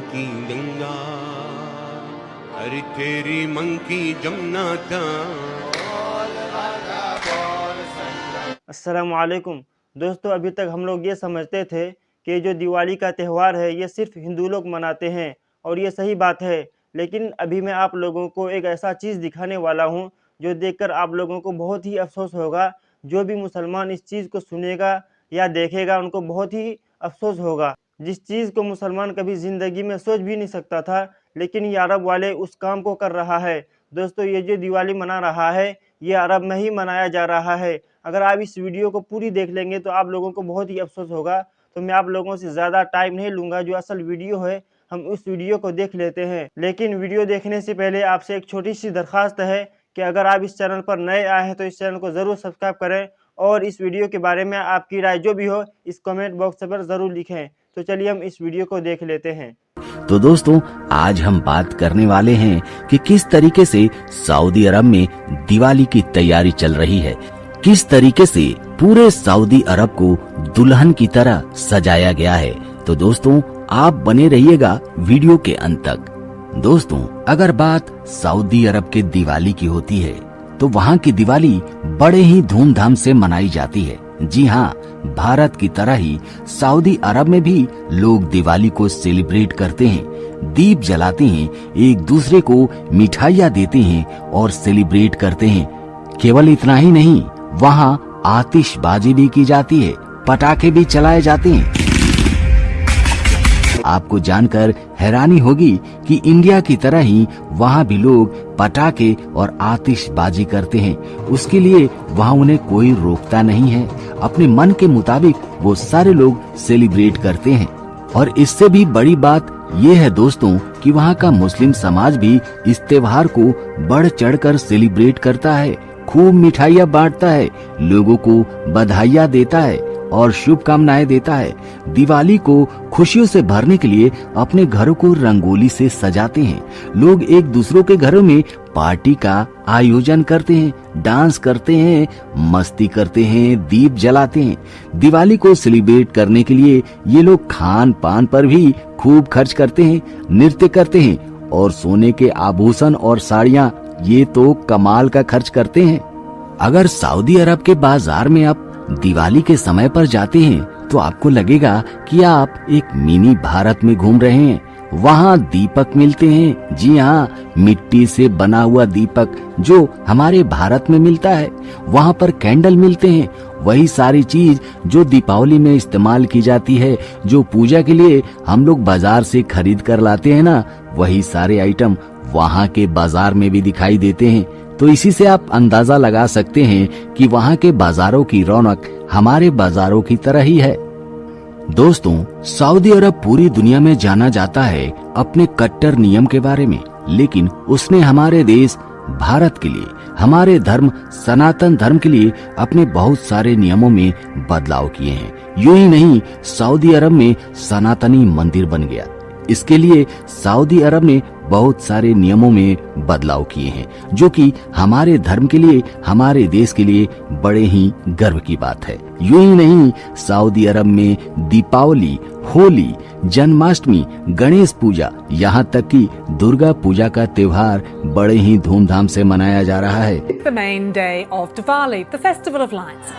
की गंगा, अरे तेरी मन की जमुना था। अस्सलाम वालेकुम दोस्तों, अभी तक हम लोग ये समझते थे कि जो दिवाली का त्यौहार है ये सिर्फ हिंदू लोग मनाते हैं और ये सही बात है। लेकिन अभी मैं आप लोगों को एक ऐसा चीज़ दिखाने वाला हूँ जो देखकर आप लोगों को बहुत ही अफसोस होगा। जो भी मुसलमान इस चीज़ को सुनेगा या देखेगा उनको बहुत ही अफसोस होगा। जिस चीज़ को मुसलमान कभी ज़िंदगी में सोच भी नहीं सकता था, लेकिन ये अरब वाले उस काम को कर रहा है। दोस्तों, ये जो दिवाली मना रहा है ये अरब में ही मनाया जा रहा है। अगर आप इस वीडियो को पूरी देख लेंगे तो आप लोगों को बहुत ही अफसोस होगा। तो मैं आप लोगों से ज़्यादा टाइम नहीं लूँगा, जो असल वीडियो है हम उस वीडियो को देख लेते हैं। लेकिन वीडियो देखने से पहले आपसे एक छोटी सी दरख्वास्त है कि अगर आप इस चैनल पर नए आए हैं तो इस चैनल को ज़रूर सब्सक्राइब करें और इस वीडियो के बारे में आपकी राय जो भी हो इस कमेंट बॉक्स पर ज़रूर लिखें। तो चलिए हम इस वीडियो को देख लेते हैं। तो दोस्तों, आज हम बात करने वाले हैं कि किस तरीके से सऊदी अरब में दिवाली की तैयारी चल रही है, किस तरीके से पूरे सऊदी अरब को दुल्हन की तरह सजाया गया है। तो दोस्तों, आप बने रहिएगा वीडियो के अंत तक। दोस्तों, अगर बात सऊदी अरब के दिवाली की होती है तो वहाँ की दिवाली बड़े ही धूमधाम से मनाई जाती है। जी हाँ, भारत की तरह ही सऊदी अरब में भी लोग दिवाली को सेलिब्रेट करते हैं, दीप जलाते हैं, एक दूसरे को मिठाइयाँ देते हैं और सेलिब्रेट करते हैं। केवल इतना ही नहीं, वहाँ आतिशबाजी भी की जाती है, पटाखे भी चलाए जाते हैं। आपको जानकर हैरानी होगी कि इंडिया की तरह ही वहाँ भी लोग पटाखे और आतिशबाजी करते हैं। उसके लिए वहाँ उन्हें कोई रोकता नहीं है, अपने मन के मुताबिक वो सारे लोग सेलिब्रेट करते हैं। और इससे भी बड़ी बात ये है दोस्तों कि वहाँ का मुस्लिम समाज भी इस त्योहार को बढ़ चढ़कर सेलिब्रेट करता है, खूब मिठाइयाँ बांटता है, लोगों को बधाइयाँ देता है और शुभकामनाएं देता है। दिवाली को खुशियों से भरने के लिए अपने घरों को रंगोली से सजाते हैं। लोग एक दूसरों के घरों में पार्टी का आयोजन करते हैं, डांस करते हैं, मस्ती करते हैं, दीप जलाते हैं। दिवाली को सेलिब्रेट करने के लिए ये लोग खान पान पर भी खूब खर्च करते हैं, नृत्य करते हैं और सोने के आभूषण और साड़ियाँ ये तो कमाल का खर्च करते हैं। अगर सऊदी अरब के बाजार में आप दिवाली के समय पर जाते हैं तो आपको लगेगा कि आप एक मिनी भारत में घूम रहे हैं। वहाँ दीपक मिलते हैं, जी हाँ, मिट्टी से बना हुआ दीपक जो हमारे भारत में मिलता है। वहाँ पर कैंडल मिलते हैं, वही सारी चीज जो दीपावली में इस्तेमाल की जाती है, जो पूजा के लिए हम लोग बाजार से खरीद कर लाते हैं ना, वही सारे आइटम वहाँ के बाजार में भी दिखाई देते हैं। तो इसी से आप अंदाजा लगा सकते हैं कि वहाँ के बाजारों की रौनक हमारे बाजारों की तरह ही है। दोस्तों, सऊदी अरब पूरी दुनिया में जाना जाता है अपने कट्टर नियम के बारे में, लेकिन उसने हमारे देश भारत के लिए, हमारे धर्म सनातन धर्म के लिए अपने बहुत सारे नियमों में बदलाव किए हैं। यूं ही नहीं, सऊदी अरब में सनातनी मंदिर बन गया। इसके लिए सऊदी अरब ने बहुत सारे नियमों में बदलाव किए हैं, जो कि हमारे धर्म के लिए, हमारे देश के लिए बड़े ही गर्व की बात है। यूं ही नहीं, सऊदी अरब में दीपावली, होली, जन्माष्टमी, गणेश पूजा, यहाँ तक कि दुर्गा पूजा का त्योहार बड़े ही धूमधाम से मनाया जा रहा है। The main day of Diwali, the festival of lights.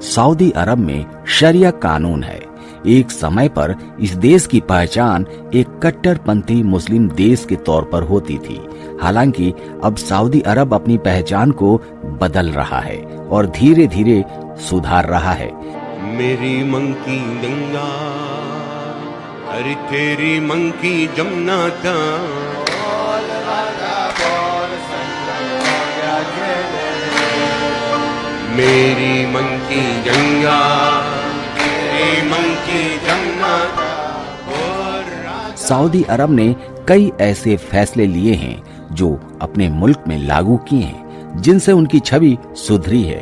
Saudi Arab में शरिया कानून है। एक समय पर इस देश की पहचान एक कट्टरपंथी मुस्लिम देश के तौर पर होती थी। हालांकि अब सऊदी अरब अपनी पहचान को बदल रहा है और धीरे धीरे सुधार रहा है। मेरी मन की गंगा, अरे तेरी मन की जमुना था। मेरी मन की गंगा, तेरी मन की जमुना था। सऊदी अरब ने कई ऐसे फैसले लिए हैं जो अपने मुल्क में लागू किए हैं, जिनसे उनकी छवि सुधरी है।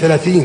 30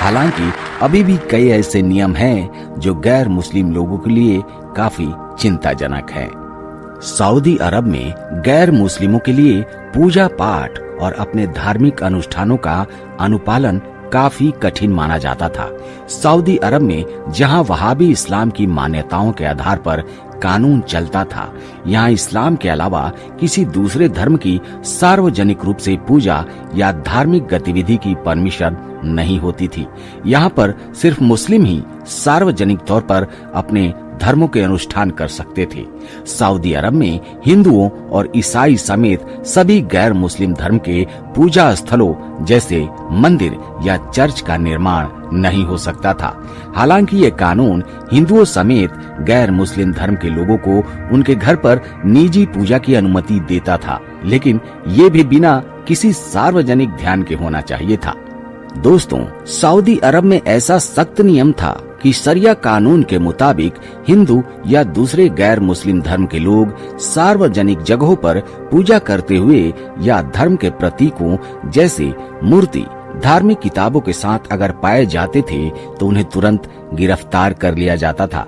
हालांकि अभी भी कई ऐसे नियम हैं जो गैर मुस्लिम लोगों के लिए काफी चिंताजनक हैं। सऊदी अरब में गैर मुस्लिमों के लिए पूजा पाठ और अपने धार्मिक अनुष्ठानों का अनुपालन काफी कठिन माना जाता था। सऊदी अरब में जहां वहाबी इस्लाम की मान्यताओं के आधार पर कानून चलता था, यहाँ इस्लाम के अलावा किसी दूसरे धर्म की सार्वजनिक रूप से पूजा या धार्मिक गतिविधि की परमिशन नहीं होती थी। यहाँ पर सिर्फ मुस्लिम ही सार्वजनिक तौर पर अपने धर्मों के अनुष्ठान कर सकते थे। सऊदी अरब में हिंदुओं और ईसाई समेत सभी गैर मुस्लिम धर्म के पूजा स्थलों जैसे मंदिर या चर्च का निर्माण नहीं हो सकता था। हालांकि ये कानून हिंदुओं समेत गैर मुस्लिम धर्म के लोगों को उनके घर पर निजी पूजा की अनुमति देता था, लेकिन ये भी बिना किसी सार्वजनिक ध्यान के होना चाहिए था। दोस्तों, सऊदी अरब में ऐसा सख्त नियम था कि शरिया कानून के मुताबिक हिंदू या दूसरे गैर मुस्लिम धर्म के लोग सार्वजनिक जगहों पर पूजा करते हुए या धर्म के प्रतीकों जैसे मूर्ति, धार्मिक किताबों के साथ अगर पाए जाते थे तो उन्हें तुरंत गिरफ्तार कर लिया जाता था।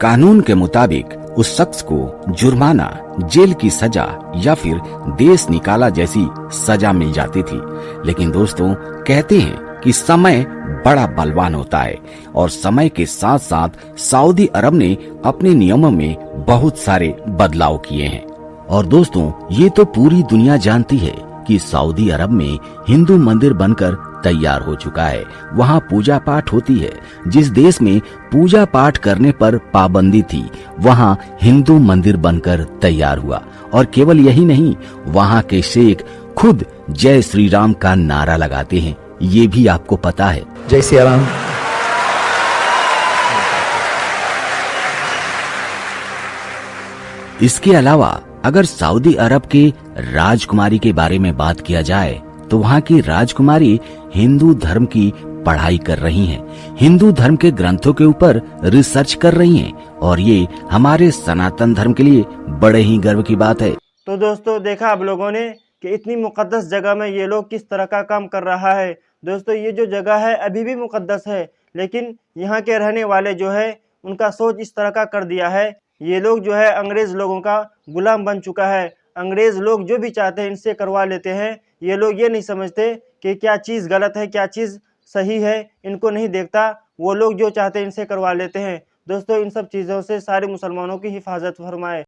कानून के मुताबिक उस शख्स को जुर्माना, जेल की सजा या फिर देश निकाला जैसी सजा मिल जाती थी। लेकिन दोस्तों, कहते हैं कि समय बड़ा बलवान होता है और समय के साथ साथ सऊदी अरब ने अपने नियमों में बहुत सारे बदलाव किए हैं। और दोस्तों, ये तो पूरी दुनिया जानती है कि सऊदी अरब में हिंदू मंदिर बनकर तैयार हो चुका है। वहाँ पूजा पाठ होती है। जिस देश में पूजा पाठ करने पर पाबंदी थी, वहाँ हिंदू मंदिर बनकर तैयार हुआ। और केवल यही नहीं, वहाँ के शेख खुद जय श्री राम का नारा लगाते हैं। ये भी आपको पता है। जय श्री राम। इसके अलावा अगर सऊदी अरब के राजकुमारी के बारे में बात किया जाए तो वहाँ की राजकुमारी हिंदू धर्म की पढ़ाई कर रही हैं, हिंदू धर्म के ग्रंथों के ऊपर रिसर्च कर रही हैं और ये हमारे सनातन धर्म के लिए बड़े ही गर्व की बात है। तो दोस्तों, देखा आप लोगों ने कि इतनी मुकद्दस जगह में ये लोग किस तरह का काम कर रहा है। दोस्तों, ये जो जगह है अभी भी मुकद्दस है, लेकिन यहाँ के रहने वाले जो है उनका सोच इस तरह का कर दिया है। ये लोग जो है अंग्रेज लोगों का गुलाम बन चुका है। अंग्रेज लोग जो भी चाहते हैं इनसे करवा लेते हैं। ये लोग ये नहीं समझते कि क्या चीज़ गलत है, क्या चीज़ सही है, इनको नहीं देखता। वो लोग जो चाहते हैं इनसे करवा लेते हैं। दोस्तों, इन सब चीज़ों से सारे मुसलमानों की हिफाजत फरमाए।